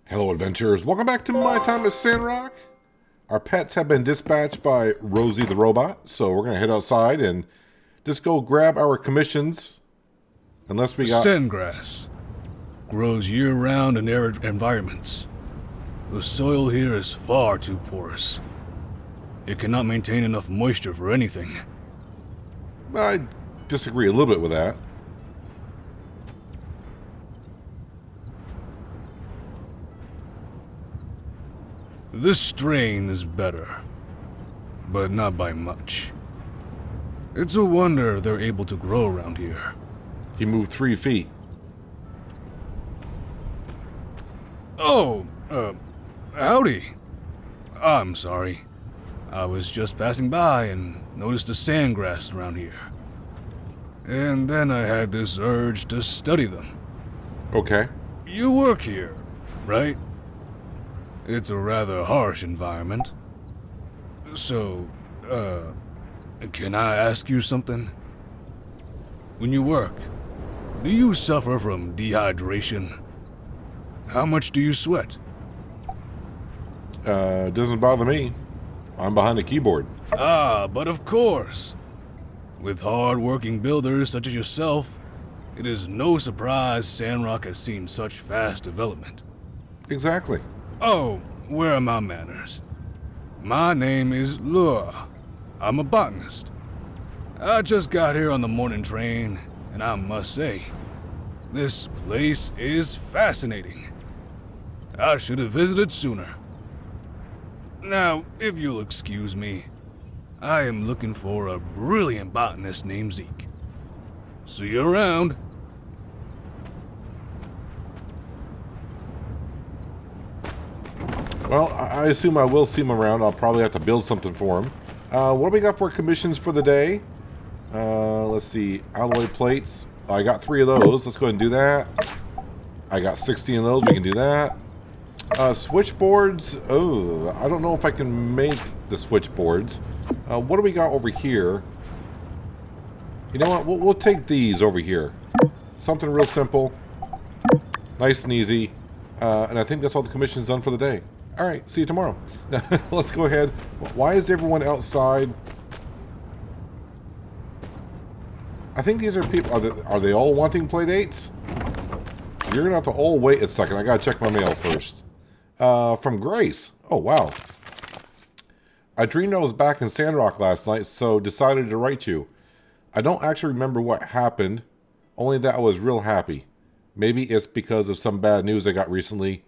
Hello adventurers, welcome back to my time at Sandrock. Our pets have been dispatched by Rosie the robot, so we're going to head outside and just go grab our commissions. Unless we got... Sandgrass grows year-round in arid environments. The soil here is far too porous. It cannot maintain enough moisture for anything. I disagree a little bit with that. This strain is better, but not by much. It's a wonder they're able to grow around here. He moved 3 feet. Oh, howdy. I'm sorry. I was just passing by and noticed the sandgrass around here. And then I had this urge to study them. Okay. You work here, right? It's a rather harsh environment. So, can I ask you something? When you work, do you suffer from dehydration? How much do you sweat? It doesn't bother me. I'm behind the keyboard. Ah, but of course. With hard-working builders such as yourself, it is no surprise Sandrock has seen such fast development. Exactly. Oh, where are my manners? My name is Lua. I'm a botanist. I just got here on the morning train, and I must say, this place is fascinating. I should have visited sooner. Now, if you'll excuse me, I am looking for a brilliant botanist named Zeke. See you around. Well, I assume I will see him around. I'll probably have to build something for him. What do we got for commissions for the day? Let's see. Alloy plates. I got 3 of those. Let's go ahead and do that. I got 16 of those. We can do that. Switchboards. Oh, I don't know if I can make the switchboards. What do we got over here? You know what? We'll take these over here. Something real simple. Nice and easy. And I think that's all the commissions done for the day. All right, see you tomorrow. Let's go ahead. Why is everyone outside? I think these are people. Are they all wanting play dates? You're gonna have to all wait a second. I gotta check my mail first. From Grace. Oh wow. I dreamed I was back in Sandrock last night, so decided to write you. I don't actually remember what happened, only that I was real happy. Maybe it's because of some bad news I got recently.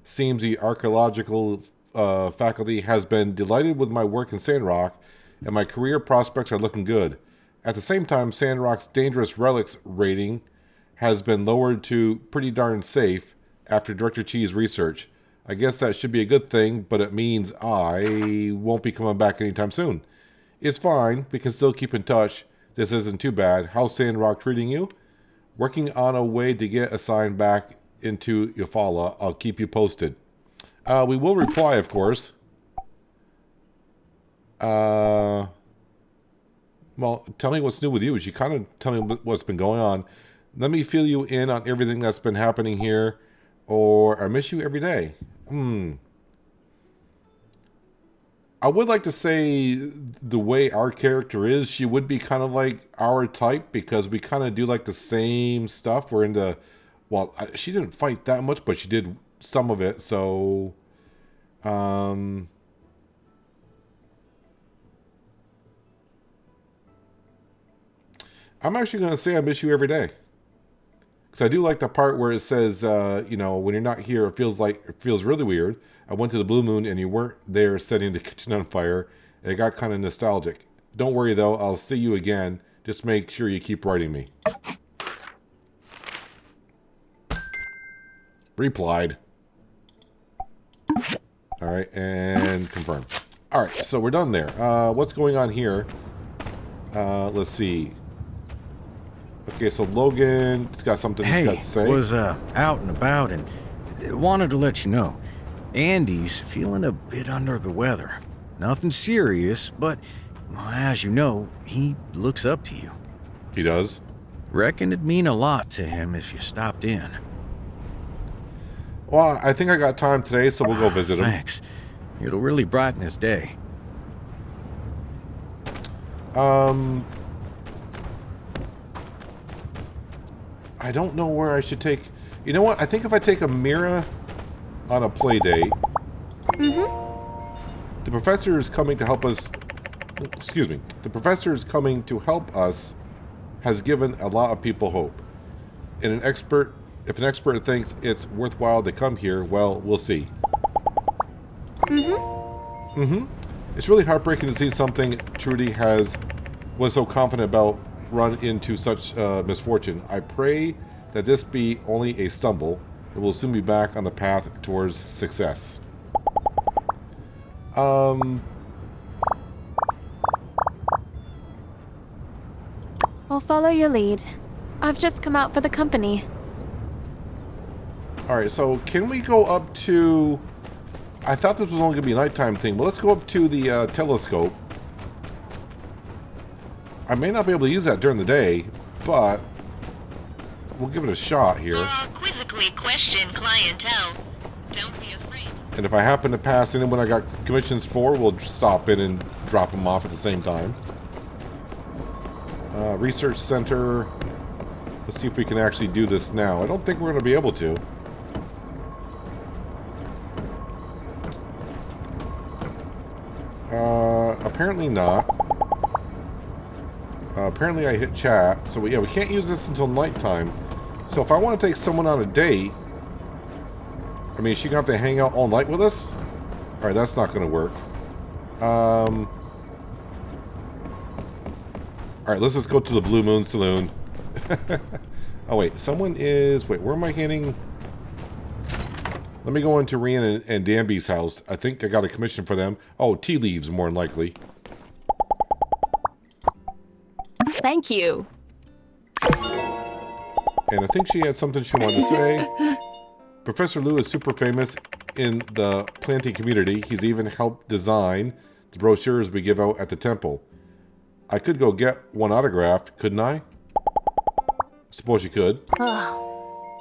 Seems the archaeological faculty has been delighted with my work in Sandrock, and my career prospects are looking good. At the same time, Sandrock's dangerous relics rating has been lowered to pretty darn safe after Director Chi's research. I guess that should be a good thing, but it means I won't be coming back anytime soon. It's fine. We can still keep in touch. This isn't too bad. How's Sandrock treating you? Working on a way to get assigned back into Eufaula. I'll keep you posted. We will reply, of course. Well, tell me what's new with you. She kind of tell me what's been going on. Let me fill you in on everything that's been happening here. Or I miss you every day. I would like to say the way our character is, she would be kind of like our type because we kind of do like the same stuff. We're into, well, she didn't fight that much, but she did some of it. So, I'm actually going to say I miss you every day. Because I do like the part where it says, you know, when you're not here, it feels really weird. I went to the Blue Moon and you weren't there setting the kitchen on fire. And it got kind of nostalgic. Don't worry though, I'll see you again. Just make sure you keep writing me. Replied. Alright, and confirm. Alright, so we're done there. What's going on here? Let's see. Okay, so Logan's got something he's got to say. Hey, was out and about and wanted to let you know. Andy's feeling a bit under the weather. Nothing serious, but well, as you know, he looks up to you. He does? Reckon it'd mean a lot to him if you stopped in. Well, I think I got time today, so we'll go visit him. Thanks. It'll really brighten his day. I don't know where I should take... You know what? I think if I take Amirah on a play date... The professor is coming to help us... Excuse me. The professor is coming to help us has given a lot of people hope. And if an expert thinks it's worthwhile to come here, well, we'll see. It's really heartbreaking to see something Trudy was so confident about run into such misfortune. I pray that this be only a stumble and we'll soon be back on the path towards success. We'll follow your lead. I've just come out for the company. Alright, so can we go up to... I thought this was only going to be a nighttime thing, but let's go up to the telescope. I may not be able to use that during the day, but we'll give it a shot here. Quizzically question clientele. Don't be afraid. And if I happen to pass anyone I got commissions for, we'll stop in and drop them off at the same time. Research Center. Let's see if we can actually do this now. I don't think we're going to be able to. Apparently not. Apparently I hit chat. So yeah, we can't use this until nighttime. So if I want to take someone on a date, I mean, is she going to have to hang out all night with us? Alright, that's not going to work. Alright, let's just go to the Blue Moon Saloon. Oh wait, someone is... Wait, where am I hitting? Let me go into Rian and Danby's house. I think I got a commission for them. Oh, tea leaves, more than likely. Thank you. And I think she had something she wanted to say. Professor Lou is super famous in the planting community. He's even helped design the brochures we give out at the temple. I could go get one autographed, couldn't I? Suppose you could.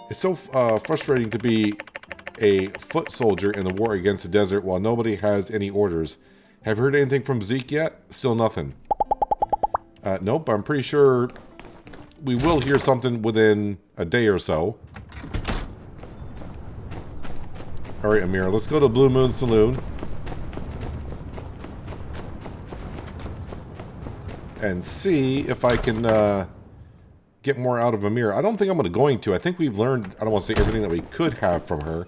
It's so frustrating to be a foot soldier in the war against the desert while nobody has any orders. Have you heard anything from Zeke yet? Still nothing. Nope, I'm pretty sure we will hear something within a day or so. Alright, Amirah, let's go to Blue Moon Saloon. And see if I can get more out of Amirah. I don't think I'm going to. I think we've learned, I don't want to say everything that we could have from her.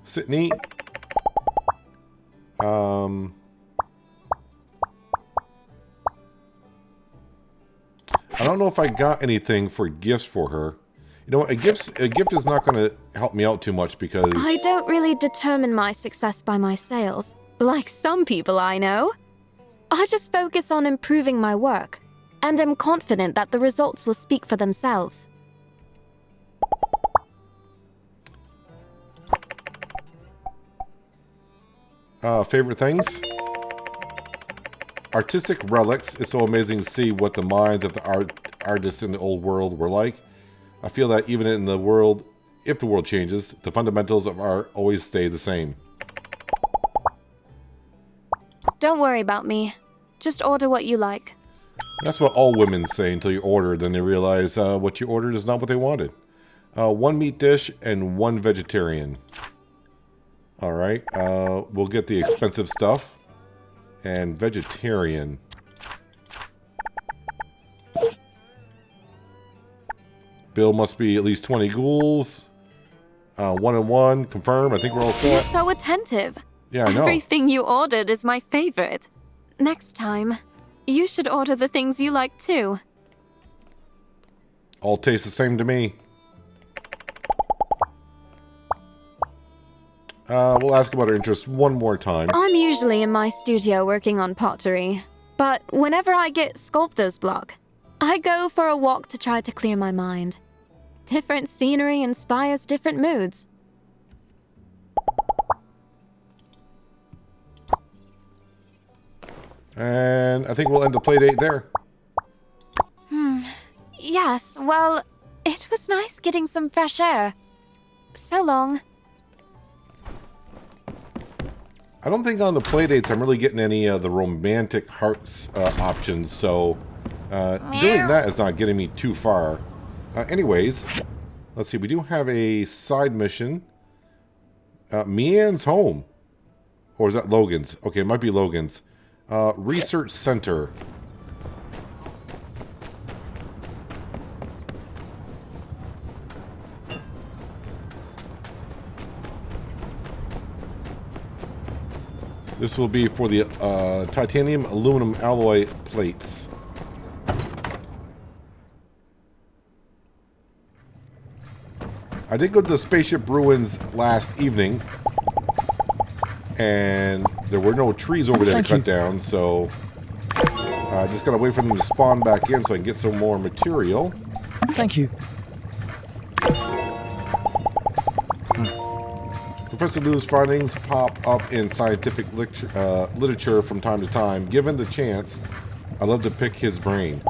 Sit and eat. I don't know if I got anything for gifts for her. You know what? A gift is not going to help me out too much because... I don't really determine my success by my sales, like some people I know. I just focus on improving my work, and am confident that the results will speak for themselves. Favorite things? Artistic relics. It's so amazing to see what the minds of the artists in the old world were like. I feel that even in the world, if the world changes, the fundamentals of art always stay the same. Don't worry about me. Just order what you like. That's what all women say until you order, then they realize what you ordered is not what they wanted. One meat dish and one vegetarian. Alright, we'll get the expensive stuff. And vegetarian. Bill must be at least 20 ghouls. 1 and 1, confirm. I think we're all set. You're so attentive. Yeah, I know. Everything you ordered is my favorite. Next time, you should order the things you like too. All taste the same to me. We'll ask about her interests one more time. I'm usually in my studio working on pottery, but whenever I get sculptor's block, I go for a walk to try to clear my mind. Different scenery inspires different moods. And I think we'll end the playdate there. Yes, well, It was nice getting some fresh air. So long. I don't think on the playdates I'm really getting any of the romantic hearts options, so doing that is not getting me too far. Anyways, let's see. We do have a side mission. Mian's home. Or is that Logan's? Okay, it might be Logan's. Research Center. This will be for the titanium aluminum alloy plates. I did go to the spaceship ruins last evening, and there were no trees over there to cut down, so I just gotta wait for them to spawn back in so I can get some more material. Thank you. Professor Liu's findings pop up in scientific literature from time to time. Given the chance, I love to pick his brain.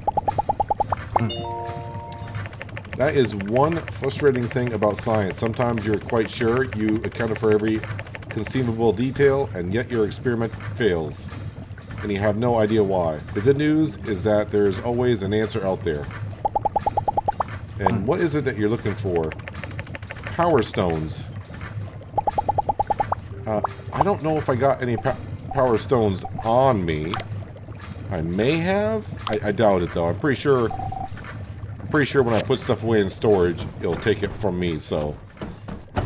That is one frustrating thing about science. Sometimes you're quite sure you accounted for every conceivable detail, and yet your experiment fails, and you have no idea why. The good news is that there's always an answer out there. And what is it that you're looking for? Power stones. I don't know if I got any power stones on me. I may have. I doubt it though. I'm pretty sure when I put stuff away in storage, it'll take it from me. So, all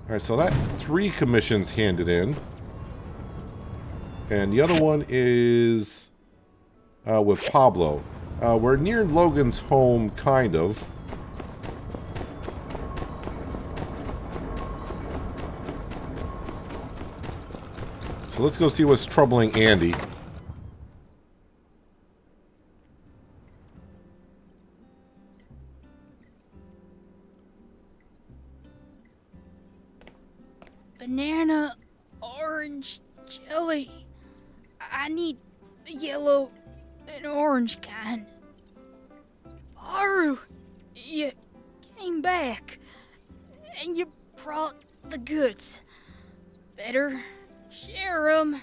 right. So that's 3 commissions handed in, and the other one is with Pablo. We're near Logan's home, kind of. So let's go see what's troubling Andy. Banana, orange, jelly. I need the yellow and orange kind. Haru, you came back, and you brought the goods. Better share 'em.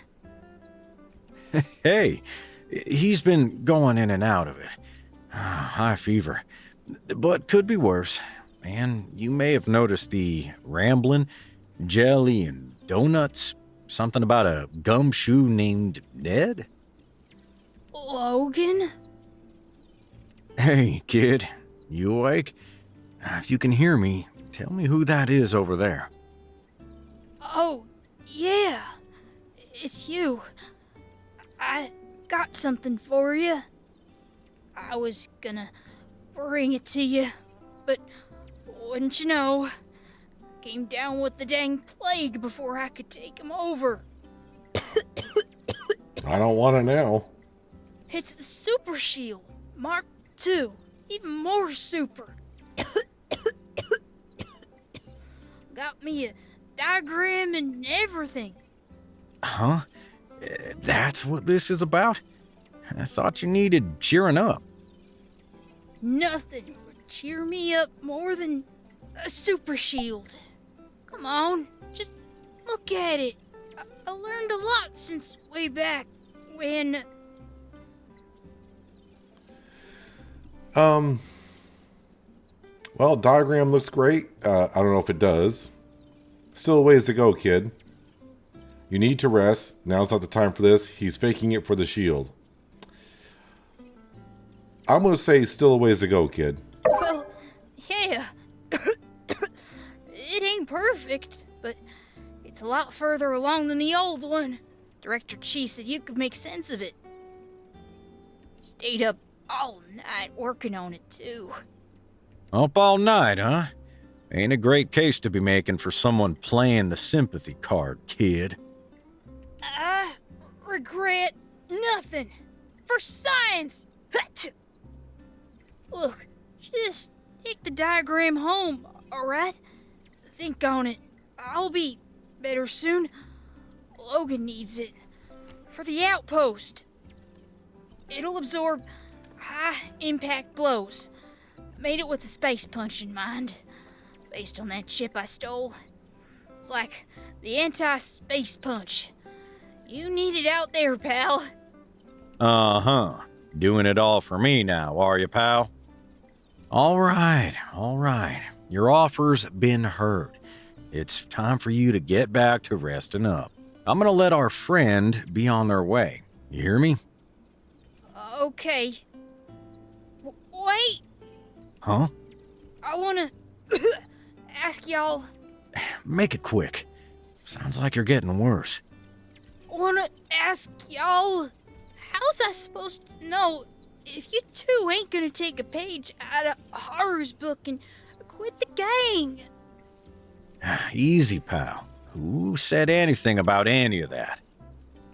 Hey, he's been going in and out of it. High fever. But could be worse. And you may have noticed the rambling, jelly, and donuts. Something about a gumshoe named Ned? Logan? Hey, kid. You awake? If you can hear me, tell me who that is over there. Oh, yeah. It's you. I got something for you. I was gonna bring it to you, but wouldn't you know, came down with the dang plague before I could take him over. I don't want it now. It's the Super Shield, Mark II, even more super. Got me a diagram and everything. Huh? That's what this is about? I thought you needed cheering up. Nothing would cheer me up more than a Super Shield. Come on, just look at it. I learned a lot since way back when... Well, diagram looks great. I don't know if it does. Still a ways to go, kid. You need to rest. Now's not the time for this. He's faking it for the shield. I'm going to say still a ways to go, kid. Well, yeah. It ain't perfect, but it's a lot further along than the old one. Director Chi said you could make sense of it. Stayed up all night working on it, too. Up all night, huh? Ain't a great case to be making for someone playing the sympathy card, kid. I regret nothing. For science! Look, just take the diagram home, alright? Think on it. I'll be better soon. Logan needs it. For the outpost. It'll absorb high impact blows. Made it with a space punch in mind, based on that chip I stole. It's like the anti-space punch. You need it out there, pal. Uh-huh. Doing it all for me now, are you, pal? All right. Your offer's been heard. It's time for you to get back to resting up. I'm gonna let our friend be on their way. You hear me? Okay. Wait, Huh? I wanna ask y'all. Make it quick. Sounds like you're getting worse. Wanna ask y'all, how's I supposed to know if you two ain't gonna take a page out of Haru's book and quit the gang? Easy, pal. Who said anything about any of that?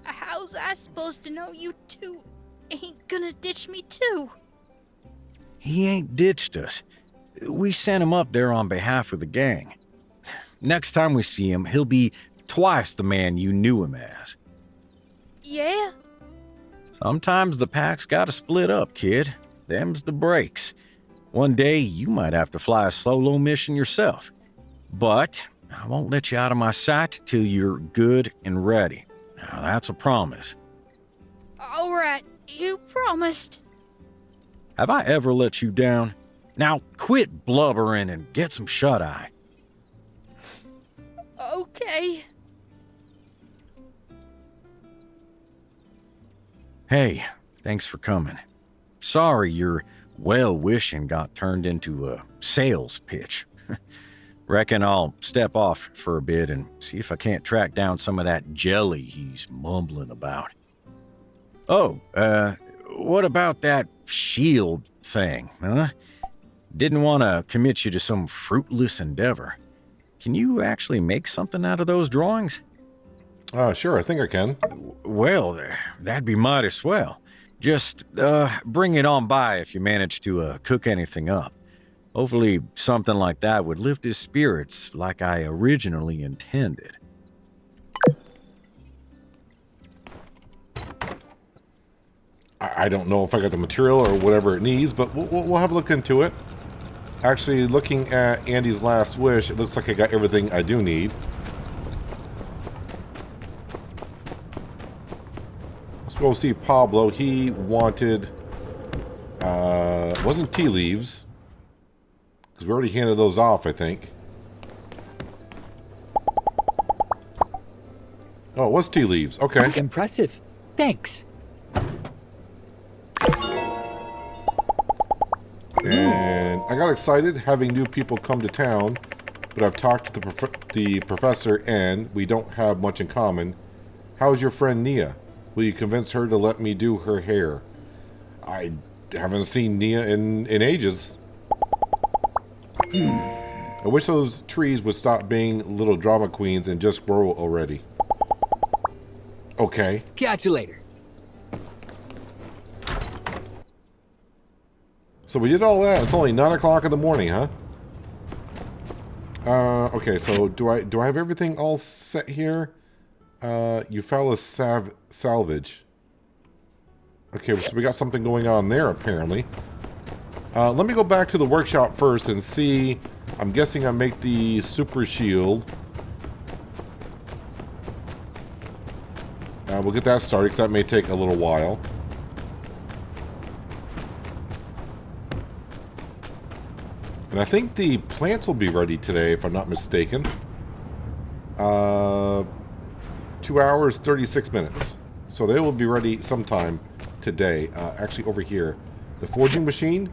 How's I supposed to know you two ain't gonna ditch me too? He ain't ditched us. We sent him up there on behalf of the gang. Next time we see him, he'll be twice the man you knew him as. Yeah? Sometimes the pack's gotta split up, kid. Them's the breaks. One day, you might have to fly a solo mission yourself. But I won't let you out of my sight till you're good and ready. Now, that's a promise. Alright, you promised. Have I ever let you down? Now, quit blubbering and get some shut-eye. Okay. Hey, thanks for coming. Sorry your well-wishing got turned into a sales pitch. Reckon I'll step off for a bit and see if I can't track down some of that jelly he's mumbling about. Oh, what about that shield thing, huh? Didn't want to commit you to some fruitless endeavor. Can you actually make something out of those drawings? Sure, I think I can. Well, that'd be mighty swell. Just, bring it on by if you manage to, cook anything up. Hopefully something like that would lift his spirits like I originally intended. I don't know if I got the material or whatever it needs, but we'll have a look into it. Actually, looking at Andy's last wish, it looks like I got everything I do need. Let's go see Pablo. He wanted, wasn't tea leaves, because we already handed those off, I think. Oh, it was tea leaves. Okay. Impressive. Thanks. And I got excited having new people come to town, but I've talked to the professor and we don't have much in common. How's your friend Nia? Will you convince her to let me do her hair? I haven't seen Nia in ages. I wish those trees would stop being little drama queens and just grow already. Okay. Catch you later. So we did all that. It's only 9 o'clock in the morning, huh? Okay, so do I have everything all set here? You found a salvage. Okay, so we got something going on there, apparently. Let me go back to the workshop first and see. I'm guessing I make the super shield. We'll get that started, because that may take a little while. And I think the plants will be ready today, if I'm not mistaken. 2 hours, 36 minutes. So they will be ready sometime today. Actually, over here. The forging machine?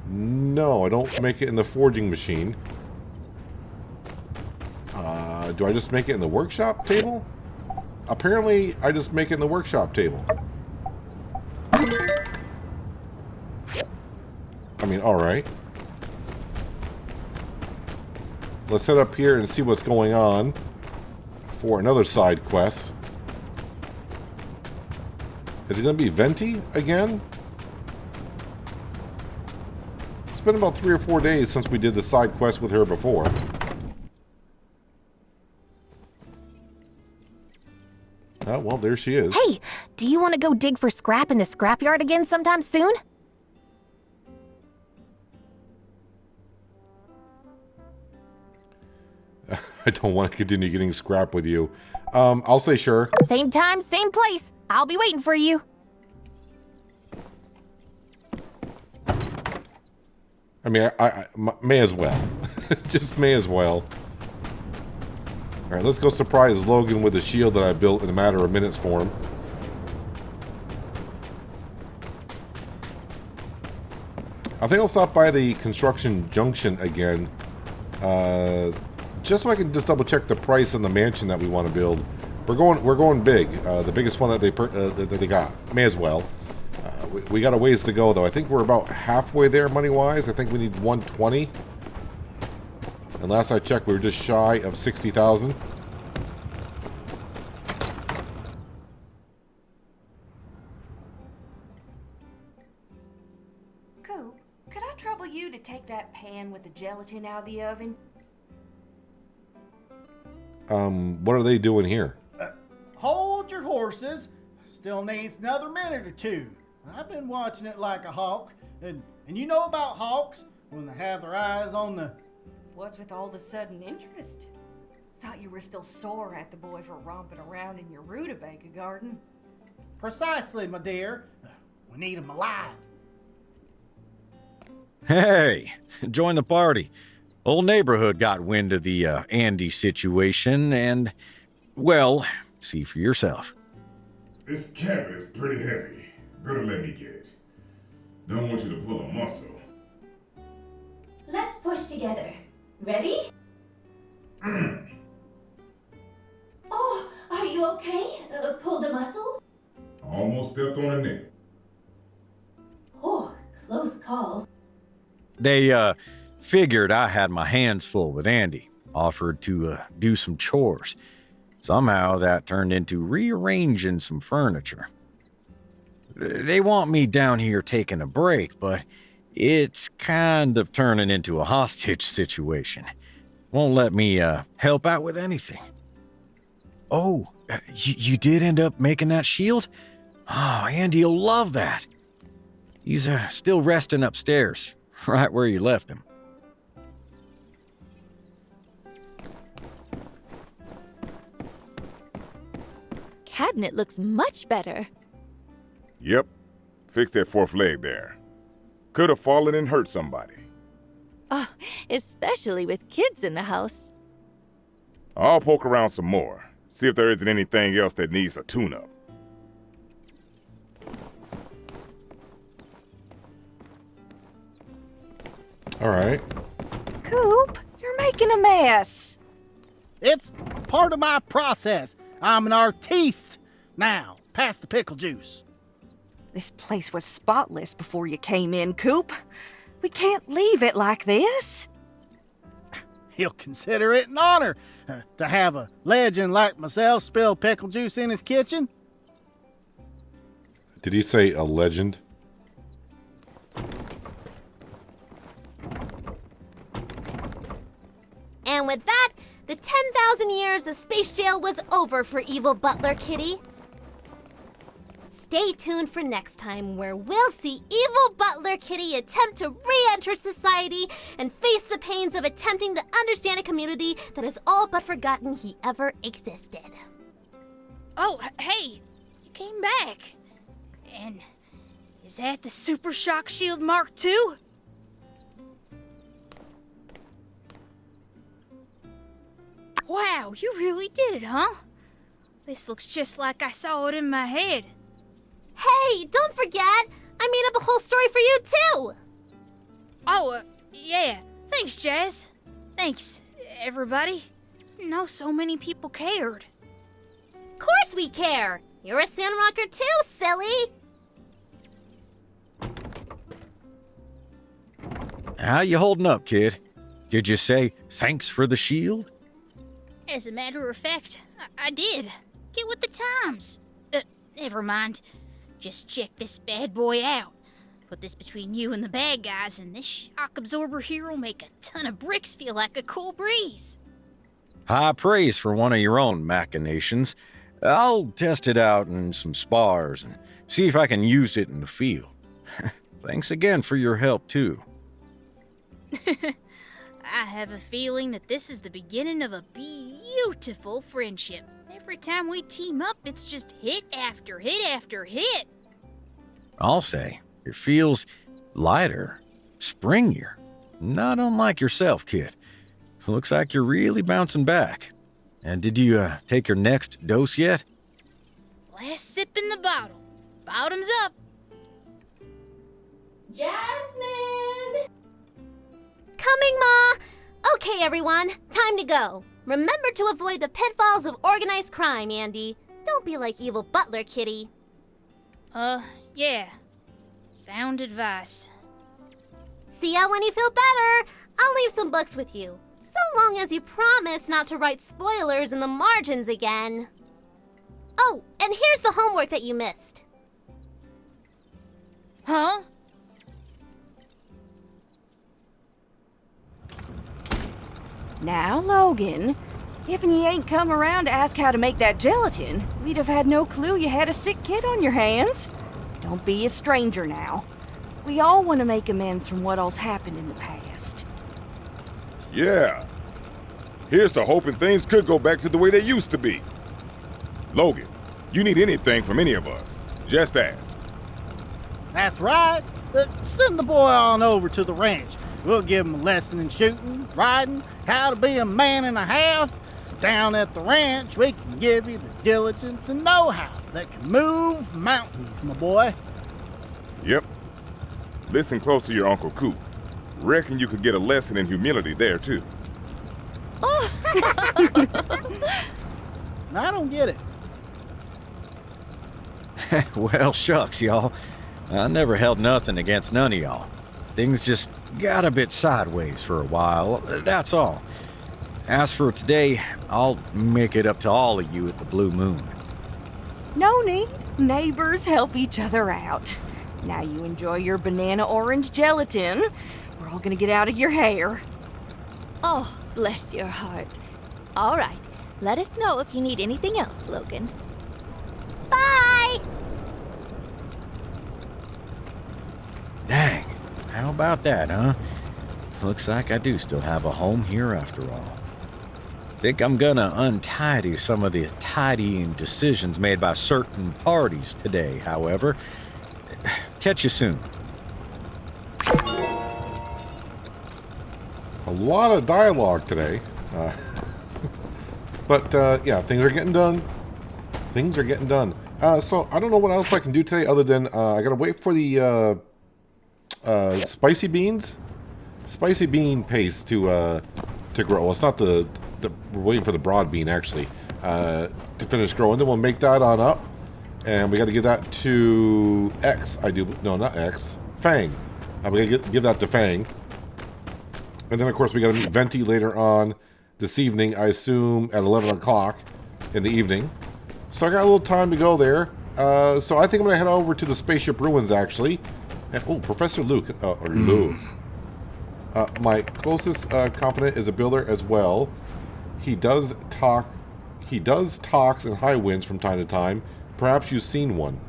No, I don't make it in the forging machine. Do I just make it in the workshop table? Apparently, I just make it in the workshop table. I mean, alright. Let's head up here and see what's going on for another side quest. Is it going to be Venti again? It's been about 3 or 4 days since we did the side quest with her before. Oh, well, there she is. Hey, do you want to go dig for scrap in the scrapyard again sometime soon? I don't want to continue getting scrap with you. I'll say sure. Same time, same place. I'll be waiting for you. I mean, I may as well. Just may as well. All right, let's go surprise Logan with the shield that I built in a matter of minutes for him. I think I'll stop by the construction junction again, just so I can just double check the price on the mansion that we want to build. We're going big. The biggest one that they got. May as well. We got a ways to go though. I think we're about halfway there money wise. I think we need 120. And last I checked, we were just shy of 60,000. Coop, could I trouble you to take that pan with the gelatin out of the oven? What are they doing here? Hold your horses. Still needs another minute or two. I've been watching it like a hawk. And you know about hawks when they have their eyes on the... What's with all the sudden interest? Thought you were still sore at the boy for romping around in your rutabaga garden. Precisely, my dear. We need him alive. Hey, join the party. Old neighborhood got wind of the Andy situation and, well, see for yourself. This cabinet is pretty heavy. Better let me get it. Don't want you to pull a muscle. Let's push together. Ready? Oh, are you okay? Pulled a muscle? Almost stepped on a nail. Oh, close call. They figured I had my hands full with Andy, offered to do some chores. Somehow that turned into rearranging some furniture. They want me down here taking a break, but it's kind of turning into a hostage situation. Won't let me help out with anything. Oh, you did end up making that shield? Oh, Andy'll love that. He's still resting upstairs, right where you left him. Cabinet looks much better. Yep. Fix that fourth leg there. Could have fallen and hurt somebody. Oh, especially with kids in the house. I'll poke around some more. See if there isn't anything else that needs a tune-up. All right. Coop, you're making a mess. It's part of my process. I'm an artiste. Now, pass the pickle juice. This place was spotless before you came in, Coop. We can't leave it like this. He'll consider it an honor to have a legend like myself spill pickle juice in his kitchen. Did he say a legend? And with that, the 10,000 years of space jail was over for evil Butler Kitty. Stay tuned for next time, where we'll see evil Butler Kitty attempt to re-enter society and face the pains of attempting to understand a community that has all but forgotten he ever existed. Oh, hey, you came back. And is that the Super Shock Shield Mark II? Wow, you really did it, huh? This looks just like I saw it in my head. Hey, don't forget, I made up a whole story for you too! Oh, yeah. Thanks, Jazz. Thanks, everybody. Didn't know so many people cared. Of course we care! You're a Sandrocker too, silly! How you holding up, kid? Did you say thanks for the shield? As a matter of fact, I did. Get with the times. Never mind. Just check this bad boy out. Put this between you and the bad guys, and this shock absorber here will make a ton of bricks feel like a cool breeze. High praise for one of your own machinations. I'll test it out in some spars and see if I can use it in the field. Thanks again for your help, too. I have a feeling that this is the beginning of a beautiful friendship. Every time we team up, it's just hit after hit after hit. I'll say, it feels lighter, springier. Not unlike yourself, kid. Looks like you're really bouncing back. And did you take your next dose yet? Last sip in the bottle. Bottoms up. Jasmine! Coming, Ma! Okay, everyone, time to go. Remember to avoid the pitfalls of organized crime, Andy. Don't be like evil butler, Kitty. Yeah. Sound advice. See ya when you feel better. I'll leave some books with you, so long as you promise not to write spoilers in the margins again. Oh, and here's the homework that you missed. Huh? Now, Logan, if you ain't come around to ask how to make that gelatin, we'd have had no clue you had a sick kid on your hands. Don't be a stranger now. We all want to make amends from what all's happened in the past. Yeah. Here's to hoping things could go back to the way they used to be. Logan, you need anything from any of us, just ask. That's right. Send the boy on over to the ranch. We'll give him a lesson in shooting, riding, how to be a man and a half. Down at the ranch, we can give you the diligence and know-how that can move mountains, my boy. Yep. Listen close to your Uncle Coop. Reckon you could get a lesson in humility there, too. I don't get it. Well, shucks, y'all. I never held nothing against none of y'all. Things just got a bit sideways for a while, that's all. As for today, I'll make it up to all of you at the Blue Moon. No need. Neighbors help each other out. Now you enjoy your banana orange gelatin. We're all gonna get out of your hair. Oh, bless your heart. All right, let us know if you need anything else, Logan. Bye! Dang, how about that, huh? Looks like I do still have a home here after all. Think I'm gonna untidy some of the tidying decisions made by certain parties today, however. Catch you soon. A lot of dialogue today. But yeah, things are getting done. Things are getting done. So I don't know what else I can do today other than I gotta wait for the spicy beans. Spicy bean paste to grow. Well, it's not we're waiting for the broad bean actually to finish growing. Then we'll make that on up, and we got to give that to X. No, not X. Fang. We got to give that to Fang, and then of course we got to meet Venti later on this evening. I assume at 11 o'clock in the evening. So I got a little time to go there. So I think I'm gonna head over to the spaceship ruins actually. And, oh, Professor Luke or Lou. My closest confidant is a builder as well. He does talks in high winds from time to time. Perhaps you've seen one.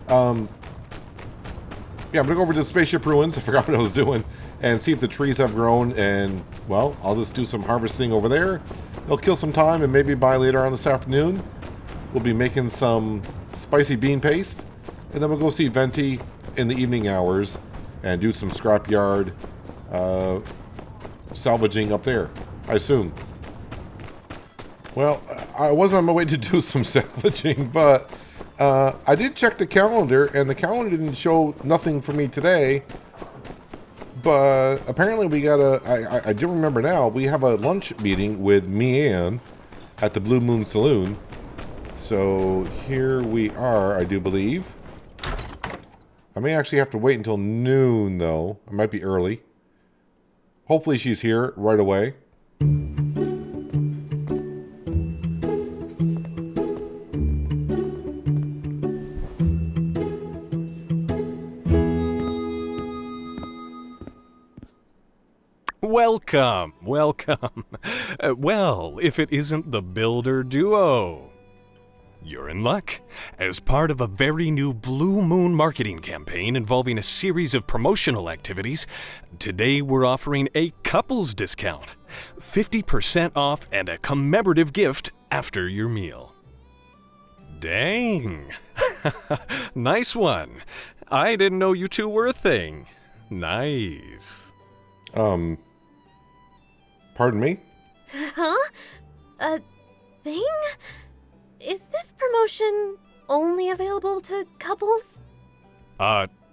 Yeah, I'm gonna go over to the spaceship ruins. I forgot what I was doing, and see if the trees have grown. And well, I'll just do some harvesting over there. It'll kill some time, and maybe by later on this afternoon, we'll be making some spicy bean paste, and then we'll go see Venti in the evening hours and do some scrapyard salvaging up there, I assume. Well, I was on my way to do some salvaging, but I did check the calendar, and the calendar didn't show nothing for me today. But apparently we got I do remember now, we have a lunch meeting with Mian at the Blue Moon Saloon. So here we are, I do believe. I may actually have to wait until noon, though. I might be early. Hopefully she's here right away. Welcome, welcome. Well, if it isn't the Builder Duo. You're in luck. As part of a very new Blue Moon marketing campaign involving a series of promotional activities, today we're offering a couples discount. 50% off and a commemorative gift after your meal. Dang. Nice one. I didn't know you two were a thing. Nice. Pardon me? Huh? A thing? Is this promotion only available to couples?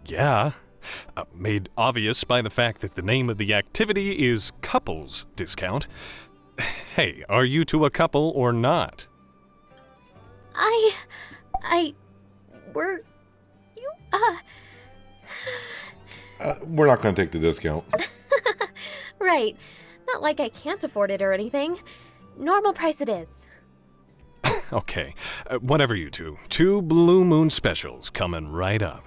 Yeah. Made obvious by the fact that the name of the activity is Couples Discount. Hey, are you two a couple or not? We're not going to take the discount. Right. Not like I can't afford it or anything. Normal price it is. Okay, whatever you two. 2 Blue Moon specials coming right up.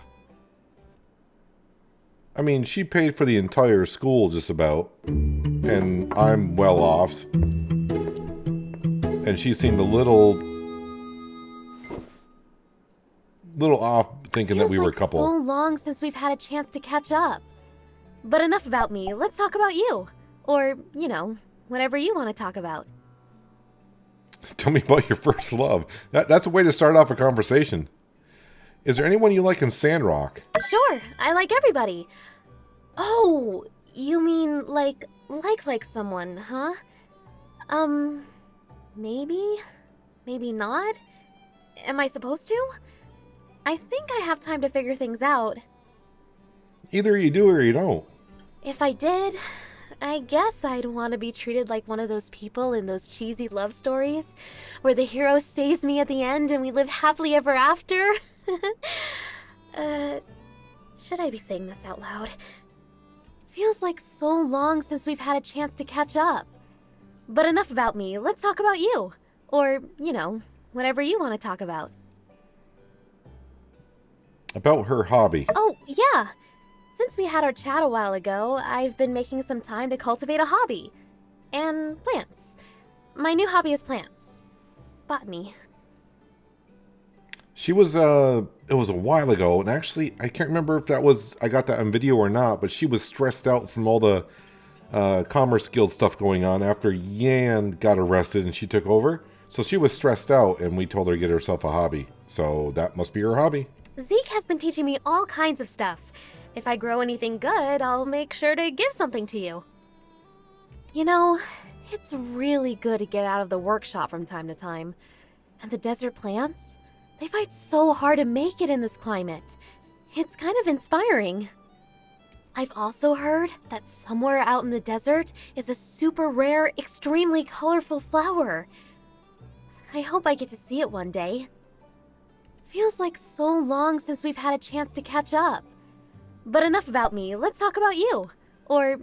I mean, she paid for the entire school just about, and I'm well off. And she seemed a little off thinking that we were a couple. So long since we've had a chance to catch up. But enough about me. Let's talk about you. Or, whatever you want to talk about. Tell me about your first love. That's a way to start off a conversation. Is there anyone you like in Sandrock? Sure, I like everybody. Oh, you mean like someone, huh? Maybe? Maybe not? Am I supposed to? I think I have time to figure things out. Either you do or you don't. If I did, I guess I'd want to be treated like one of those people in those cheesy love stories where the hero saves me at the end and we live happily ever after. Should I be saying this out loud? Feels like so long since we've had a chance to catch up. But enough about me, let's talk about you. Or, whatever you want to talk about. About her hobby. Oh, yeah. Since we had our chat a while ago, I've been making some time to cultivate a hobby. And plants. My new hobby is plants. Botany. She was, it was a while ago, and actually, I can't remember if I got that on video or not, but she was stressed out from all the Commerce Guild stuff going on after Yan got arrested and she took over. So she was stressed out, and we told her to get herself a hobby. So that must be her hobby. Zeke has been teaching me all kinds of stuff. If I grow anything good, I'll make sure to give something to you. It's really good to get out of the workshop from time to time. And the desert plants, they fight so hard to make it in this climate. It's kind of inspiring. I've also heard that somewhere out in the desert is a super rare, extremely colorful flower. I hope I get to see it one day. Feels like so long since we've had a chance to catch up. But enough about me, let's talk about you. Or,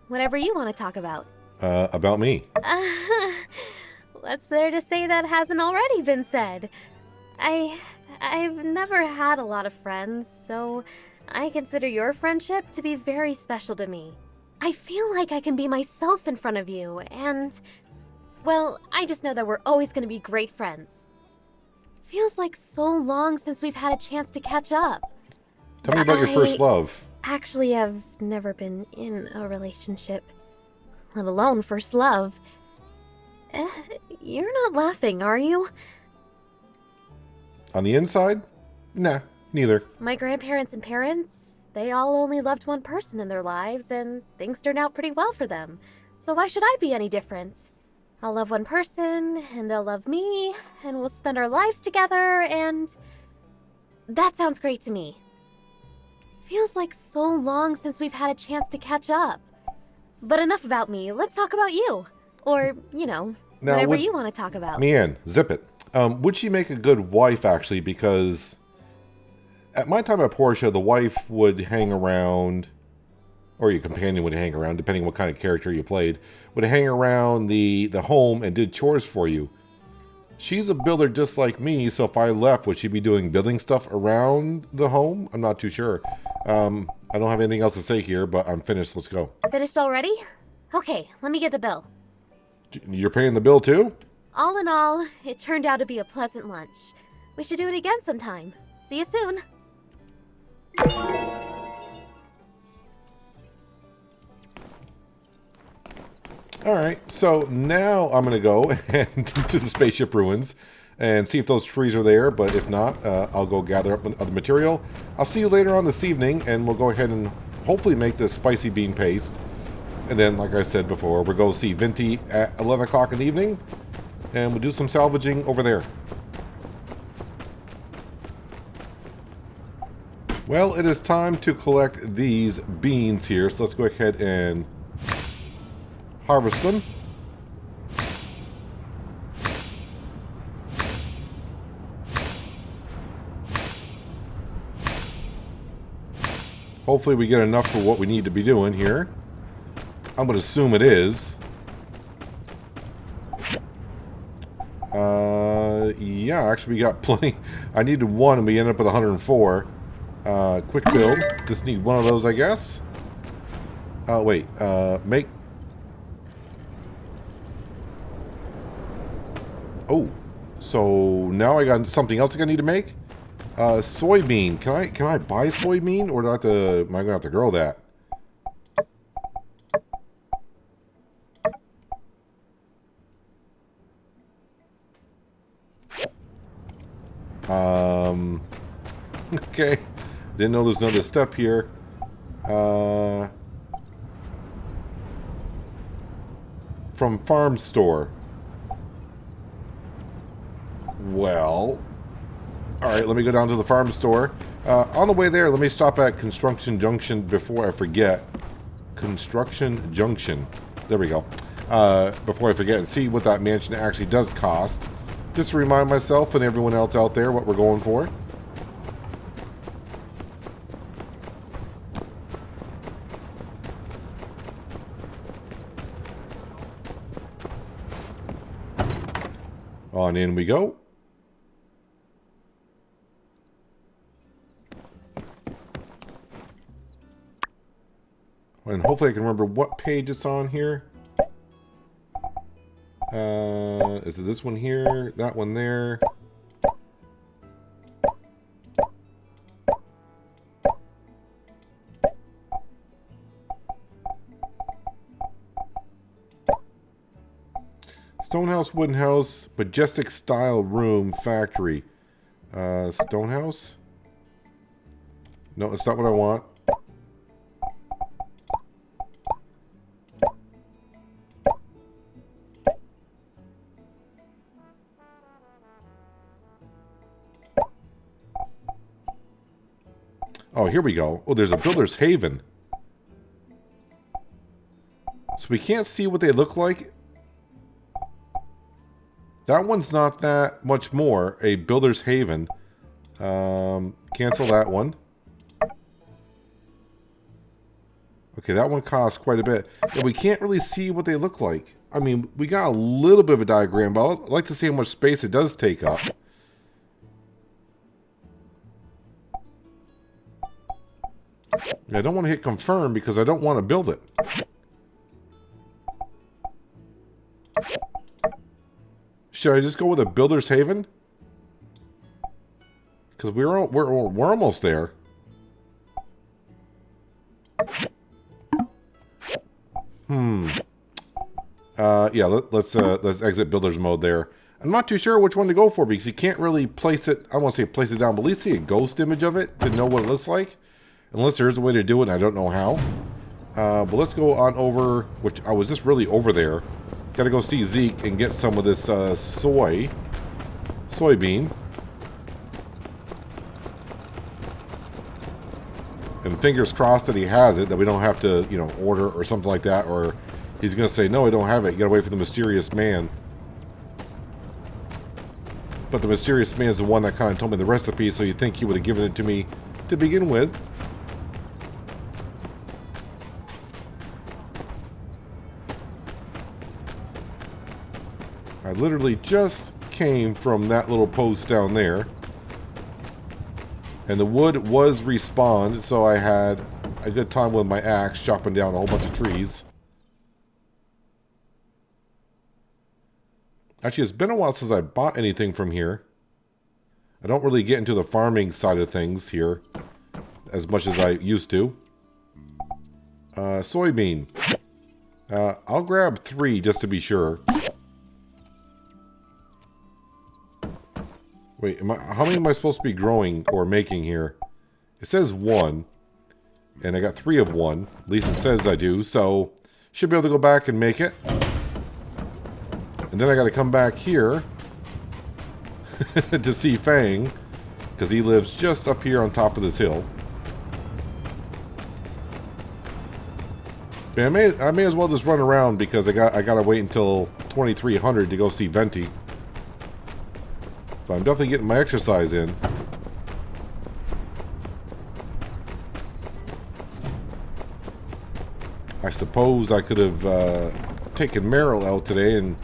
whatever you want to talk about. About me. What's there to say that hasn't already been said? I've never had a lot of friends, so I consider your friendship to be very special to me. I feel like I can be myself in front of you, and, well, I just know that we're always going to be great friends. Feels like so long since we've had a chance to catch up. Tell me about your first love. Actually, I've never been in a relationship, let alone first love. You're not laughing, are you? On the inside? Nah, neither. My grandparents and parents, they all only loved one person in their lives, and things turned out pretty well for them. So why should I be any different? I'll love one person, and they'll love me, and we'll spend our lives together, and that sounds great to me. Feels like so long since we've had a chance to catch up. But enough about me, let's talk about you. Or, whatever you want to talk about. Mian, zip it. Would she make a good wife, actually? Because at my time at Portia, the wife would hang around, or your companion would hang around, depending what kind of character you played, would hang around the home and did chores for you. She's a builder just like me, so if I left, would she be doing building stuff around the home? I'm not too sure. I don't have anything else to say here, but I'm finished. Let's go. Finished already? Okay, let me get the bill. You're paying the bill too? All in all, it turned out to be a pleasant lunch. We should do it again sometime. See you soon. Alright, so now I'm going to go and to the spaceship ruins and see if those trees are there, but if not, I'll go gather up other material. I'll see you later on this evening, and we'll go ahead and hopefully make this spicy bean paste. And then, like I said before, we'll go see Vinty at 11 o'clock in the evening, and we'll do some salvaging over there. Well, it is time to collect these beans here, so let's go ahead and harvest them. Hopefully we get enough for what we need to be doing here. I'm going to assume it is. Yeah, actually we got plenty. I needed one and we ended up with 104. Quick build. Just need one of those, I guess. Wait. Make... Oh. So now I got something else I need to make? Soybean. Can I buy soybean, or do I have to, am I gonna have to grow that? Okay. Didn't know there's another step here. From farm store. Well, alright, let me go down to the farm store. On the way there, let me stop at Construction Junction before I forget. Construction Junction. There we go. Before I forget, and see what that mansion actually does cost. Just to remind myself and everyone else out there what we're going for. On in we go. And hopefully I can remember what page it's on here. Is it this one here? That one there? Stonehouse, wooden house, majestic style room, factory. Stonehouse? No, it's not what I want. Oh, here we go. Oh, there's a builder's haven. So we can't see what they look like. That one's not that much more. A builder's haven. Cancel that one. Okay, that one costs quite a bit. But we can't really see what they look like. I mean, we got a little bit of a diagram, but I'd like to see how much space it does take up. I don't want to hit confirm because I don't want to build it. Should I just go with a builder's haven? Because we're almost there. Yeah. Let's exit builder's mode there. I'm not too sure which one to go for because you can't really place it. I won't say place it down, but at least see a ghost image of it to know what it looks like. Unless there is a way to do it, and I don't know how. But let's go on over, which I was just really over there. Gotta go see Zeke and get some of this soybean. And fingers crossed that he has it, that we don't have to, you know, order or something like that, or he's gonna say, no, I don't have it. You gotta wait for the mysterious man. But the mysterious man is the one that kind of told me the recipe, so you'd think he would have given it to me to begin with. I literally just came from that little post down there. And the wood was respawned, so I had a good time with my axe, chopping down a whole bunch of trees. Actually, it's been a while since I bought anything from here. I don't really get into the farming side of things here as much as I used to. Soybean. I'll grab 3 just to be sure. Wait, how many am I supposed to be growing or making here? It says 1. And I got 3 of 1. At least it says I do. So, should be able to go back and make it. And then I got to come back here to see Fang. Because he lives just up here on top of this hill. But I may as well just run around because I gotta wait until 2300 to go see Venti. But I'm definitely getting my exercise in. I suppose I could have taken Meryl out today and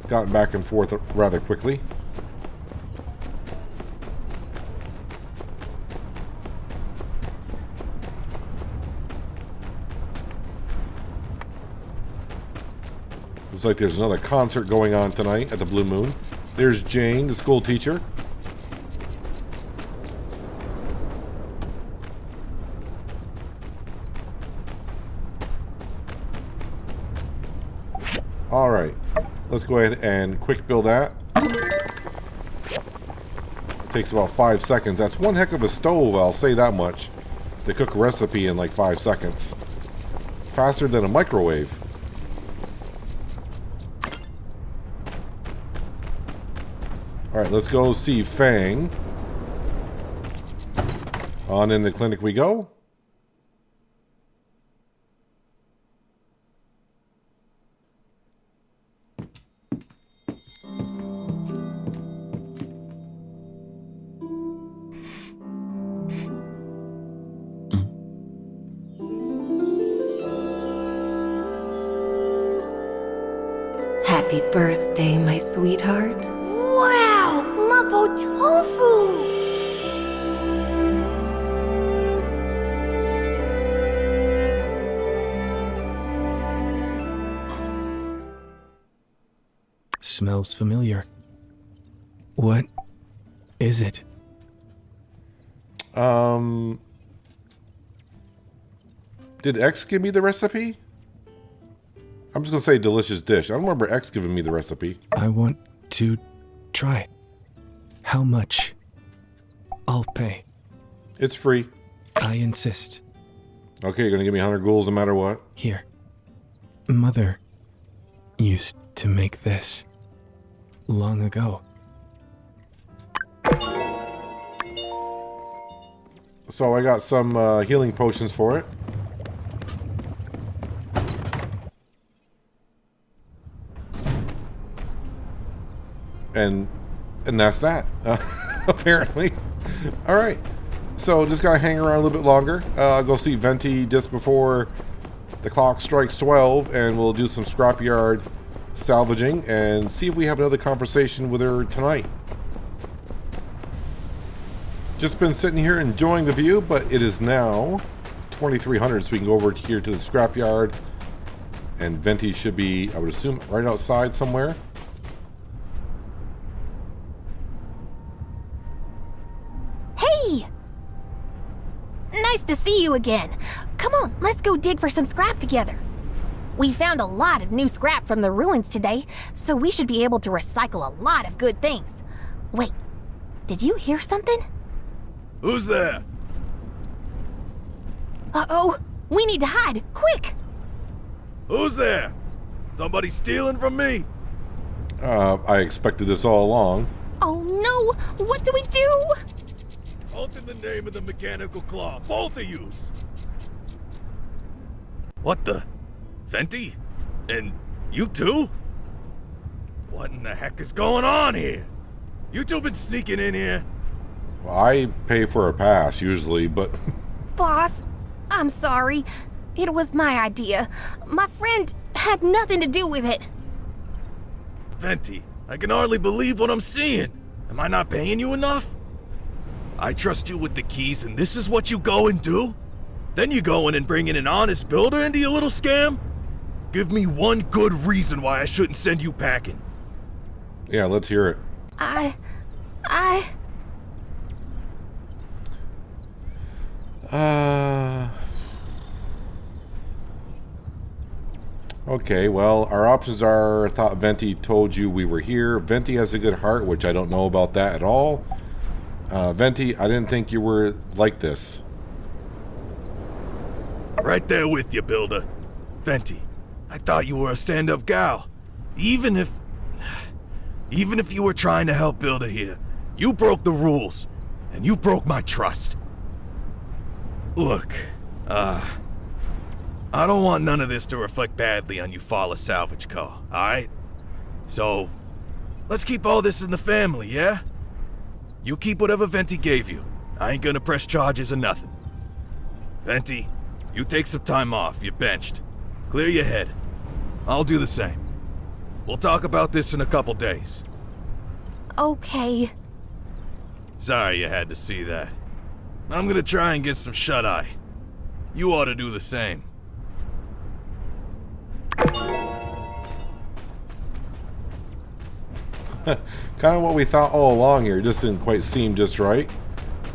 gotten back and forth rather quickly. Looks like there's another concert going on tonight at the Blue Moon. There's Jane, the school teacher. Alright, let's go ahead and quick build that. Takes about 5 seconds. That's one heck of a stove, I'll say that much. To cook a recipe in like 5 seconds. Faster than a microwave. Alright, let's go see Fang. On in the clinic we go. Happy birthday, my sweetheart. Wow! Mapo tofu! Smells familiar. What is it? Did X give me the recipe? I'm just gonna say delicious dish. I don't remember X giving me the recipe. I want to try. How much? I'll pay. It's free. I insist. Okay, you're gonna give me 100 ghouls no matter what? Here. Mother used to make this long ago. So I got some healing potions for it. And that's that, apparently. All right, so just gotta hang around a little bit longer. I'll go see Venti just before the clock strikes 12, and we'll do some Scrapyard salvaging and see if we have another conversation with her tonight. Just been sitting here enjoying the view, but it is now 2300, so we can go over here to the Scrapyard, and Venti should be, I would assume, right outside somewhere. Hey! Nice to see you again. Come on, let's go dig for some scrap together. We found a lot of new scrap from the ruins today, so we should be able to recycle a lot of good things. Wait, did you hear something? Who's there? Uh-oh, we need to hide, quick! Who's there? Somebody stealing from me? I expected this all along. Oh no, what do we do? Halt in the name of the mechanical claw, both of yous! What the? Venti? And you too? What in the heck is going on here? You two been sneaking in here? Well, I pay for a pass usually, but... Boss, I'm sorry. It was my idea. My friend had nothing to do with it. Venti, I can hardly believe what I'm seeing. Am I not paying you enough? I trust you with the keys and this is what you go and do? Then you go in and bring in an honest builder into your little scam? Give me one good reason why I shouldn't send you packing. Yeah, let's hear it. Okay, well, our options are, I thought Venti told you we were here. Venti has a good heart, which I don't know about that at all. Venti, I didn't think you were like this. Right there with you, Builder. Venti, I thought you were a stand-up gal. Even if you were trying to help Builder here, you broke the rules, and you broke my trust. Look, I don't want none of this to reflect badly on Eufaula Salvage Co., alright? So, let's keep all this in the family, yeah? You keep whatever Venti gave you. I ain't gonna press charges or nothing. Venti, you take some time off. You're benched. Clear your head. I'll do the same. We'll talk about this in a couple days. Okay. Sorry you had to see that. I'm gonna try and get some shut-eye. You ought to do the same. Kind of what we thought all along here. It just didn't quite seem just right.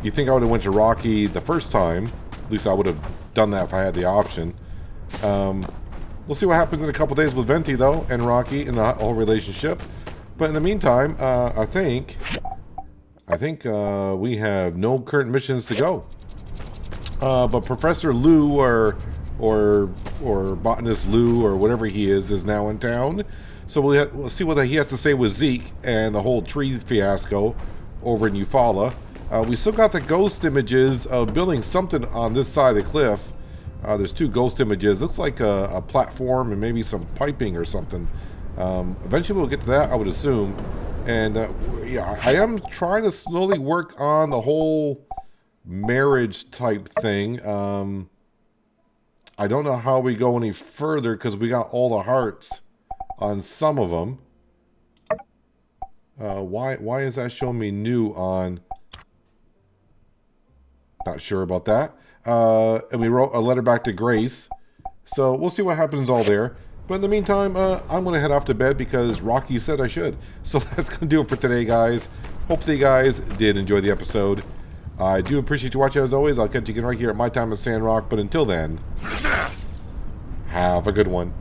You think I would have went to Rocky the first time. At least I would have done that if I had the option. We'll see what happens in a couple days with Venti, though, and Rocky in the whole relationship. But in the meantime, I think we have no current missions to go. But Professor Lou or Botanist Lou or whatever he is now in town. So we'll see what he has to say with Zeke and the whole tree fiasco over in Eufaula. We still got the ghost images of building something on this side of the cliff. There's two ghost images. Looks like a platform and maybe some piping or something. Eventually we'll get to that, I would assume. And yeah, I am trying to slowly work on the whole marriage type thing. I don't know how we go any further because we got all the hearts on some of them. Why is that showing me new on? Not sure about that. And we wrote a letter back to Grace. So we'll see what happens all there. But in the meantime, I'm going to head off to bed because Rocky said I should. So that's going to do it for today, guys. Hope you guys did enjoy the episode. I do appreciate you watching as always. I'll catch you again right here at my time at Sandrock. But until then, have a good one.